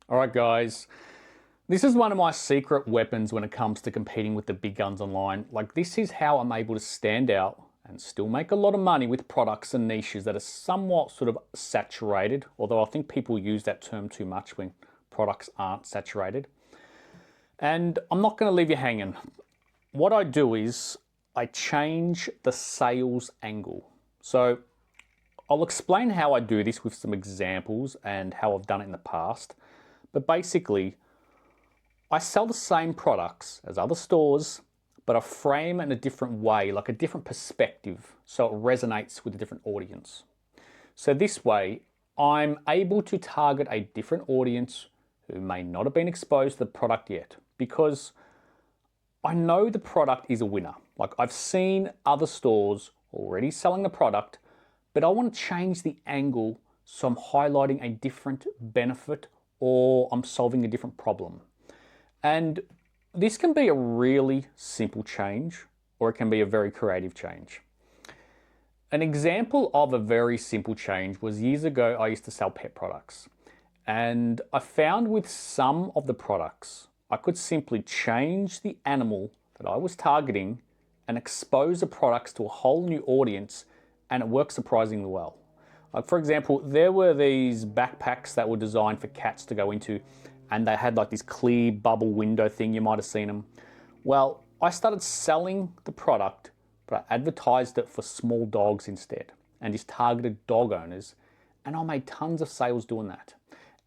All right, guys. This is one of my secret weapons when it comes to competing with the big guns online. Like, this is how I'm able to stand out and still make a lot of money with products and niches that are somewhat sort of saturated, although I think people use that term too much when products aren't saturated. And I'm not going to leave you hanging. What I do is I change the sales angle. So I'll explain how I do this with some examples and how I've done it in the past. But basically, I sell the same products as other stores, but I frame it in a different way, like a different perspective, so it resonates with a different audience. So this way, I'm able to target a different audience who may not have been exposed to the product yet, because I know the product is a winner. Like, I've seen other stores already selling the product, but I want to change the angle so I'm highlighting a different benefit or I'm solving a different problem. And this can be a really simple change, or it can be a very creative change. An example of a very simple change was years ago, I used to sell pet products. And I found with some of the products, I could simply change the animal that I was targeting and expose the products to a whole new audience, and it worked surprisingly well. Like, for example, there were these backpacks that were designed for cats to go into, and they had like this clear bubble window thing, you might have seen them. Well, I started selling the product, but I advertised it for small dogs instead, and just targeted dog owners, and I made tons of sales doing that.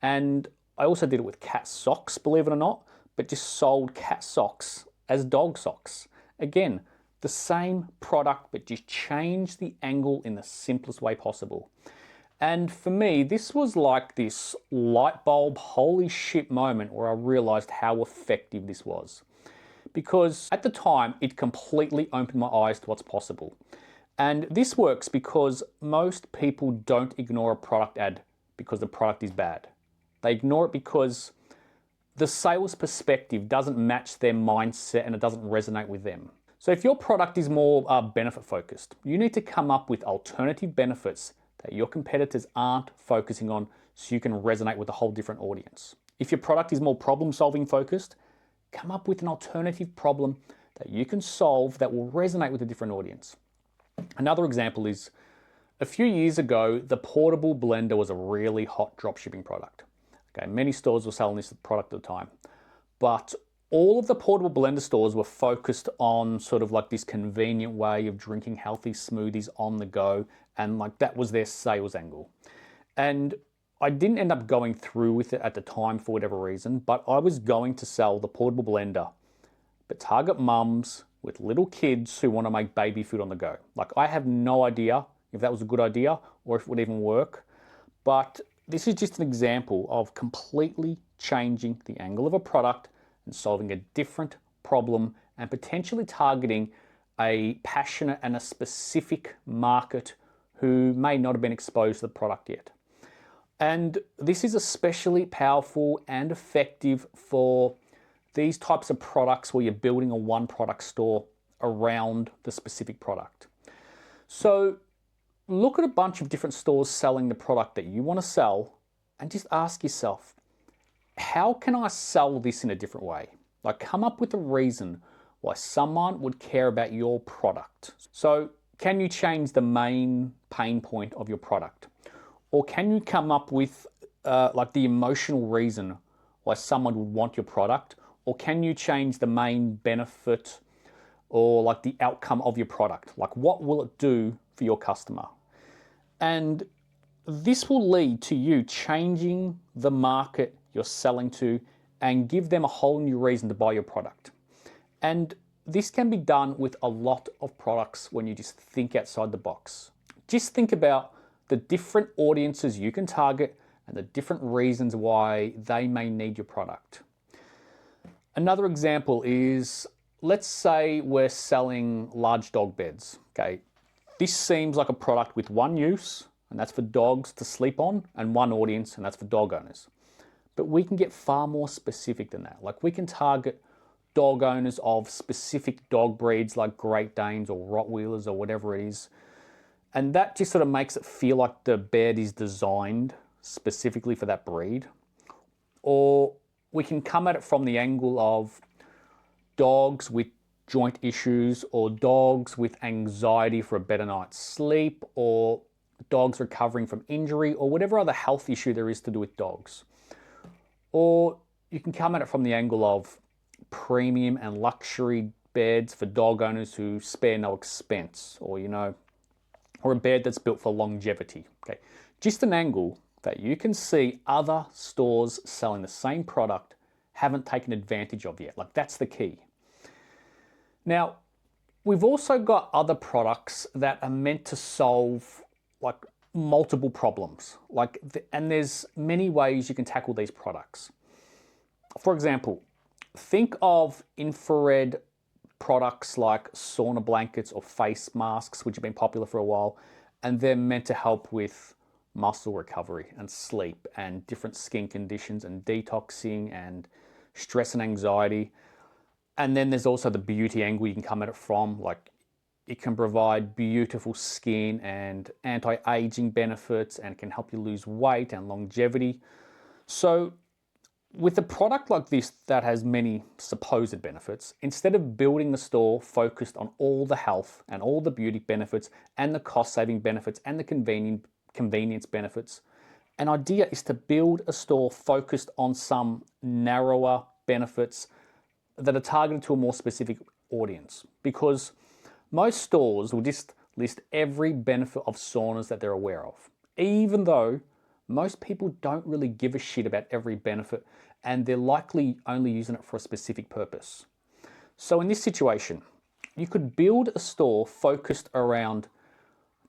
And I also did it with cat socks, believe it or not, but just sold cat socks as dog socks. Again, the same product, but just changed the angle in the simplest way possible. And for me, this was like this light bulb, holy shit moment where I realized how effective this was. Because at the time, it completely opened my eyes to what's possible. And this works because most people don't ignore a product ad because the product is bad. They ignore it because the sales perspective doesn't match their mindset and it doesn't resonate with them. So if your product is more benefit focused, you need to come up with alternative benefits that your competitors aren't focusing on so you can resonate with a whole different audience. If your product is more problem solving focused, come up with an alternative problem that you can solve that will resonate with a different audience. Another example is a few years ago, the portable blender was a really hot dropshipping product. Okay, many stores were selling this product at the time, but all of the portable blender stores were focused on sort of like this convenient way of drinking healthy smoothies on the go, and like that was their sales angle. And I didn't end up going through with it at the time for whatever reason, but I was going to sell the portable blender, but target mums with little kids who want to make baby food on the go. Like, I have no idea if that was a good idea or if it would even work, but this is just an example of completely changing the angle of a product and solving a different problem and potentially targeting a passionate and a specific market who may not have been exposed to the product yet. And this is especially powerful and effective for these types of products where you're building a one product store around the specific product. So look at a bunch of different stores selling the product that you want to sell and just ask yourself, how can I sell this in a different way? Like, come up with a reason why someone would care about your product. So can you change the main pain point of your product? Or can you come up with like the emotional reason why someone would want your product? Or can you change the main benefit or like the outcome of your product? Like, what will it do for your customer? And this will lead to you changing the market you're selling to and give them a whole new reason to buy your product. And this can be done with a lot of products when you just think outside the box. Just think about the different audiences you can target and the different reasons why they may need your product. Another example is, let's say we're selling large dog beds. Okay, this seems like a product with one use, and that's for dogs to sleep on, and one audience, and that's for dog owners. But we can get far more specific than that. Like, we can target dog owners of specific dog breeds like Great Danes or Rottweilers or whatever it is. And that just sort of makes it feel like the bed is designed specifically for that breed. Or we can come at it from the angle of dogs with joint issues, or dogs with anxiety for a better night's sleep, or dogs recovering from injury, or whatever other health issue there is to do with dogs. Or you can come at it from the angle of premium and luxury beds for dog owners who spare no expense, or or a bed that's built for longevity. Okay, just an angle that you can see other stores selling the same product haven't taken advantage of yet. Like, that's the key. Now, we've also got other products that are meant to solve like multiple problems. And there's many ways you can tackle these products. For example, think of infrared products like sauna blankets or face masks, which have been popular for a while, and they're meant to help with muscle recovery and sleep and different skin conditions and detoxing and stress and anxiety. And then there's also the beauty angle you can come at it from. Like, it can provide beautiful skin and anti-aging benefits, and can help you lose weight and longevity. So with a product like this that has many supposed benefits, instead of building the store focused on all the health and all the beauty benefits and the cost-saving benefits and the convenience benefits, an idea is to build a store focused on some narrower benefits that are targeted to a more specific audience. Because most stores will just list every benefit of saunas that they're aware of, even though most people don't really give a shit about every benefit, and they're likely only using it for a specific purpose. So in this situation, you could build a store focused around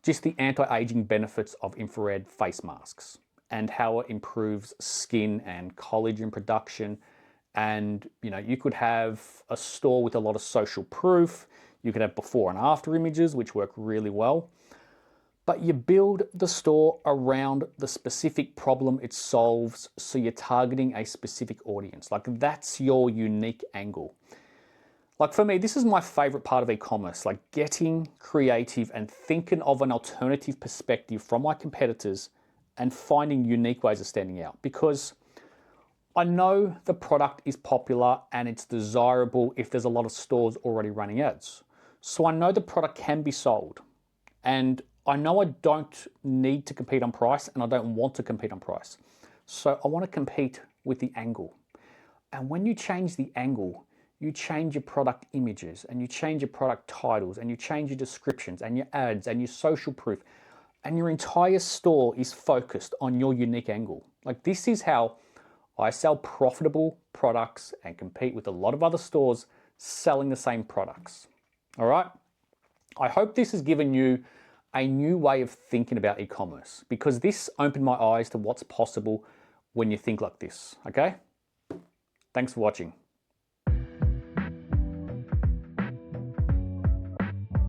just the anti-aging benefits of infrared face masks and how it improves skin and collagen production. And you could have a store with a lot of social proof. You could have before and after images, which work really well. But you build the store around the specific problem it solves, so you're targeting a specific audience. Like, that's your unique angle. Like, for me, this is my favorite part of e-commerce, like getting creative and thinking of an alternative perspective from my competitors and finding unique ways of standing out. Because I know the product is popular and it's desirable if there's a lot of stores already running ads. So I know the product can be sold, and I know I don't need to compete on price, and I don't want to compete on price. So I want to compete with the angle. And when you change the angle, you change your product images, and you change your product titles, and you change your descriptions and your ads and your social proof, and your entire store is focused on your unique angle. Like, this is how I sell profitable products and compete with a lot of other stores selling the same products. All right? I hope this has given you a new way of thinking about e-commerce, because this opened my eyes to what's possible when you think like this, okay? Thanks for watching.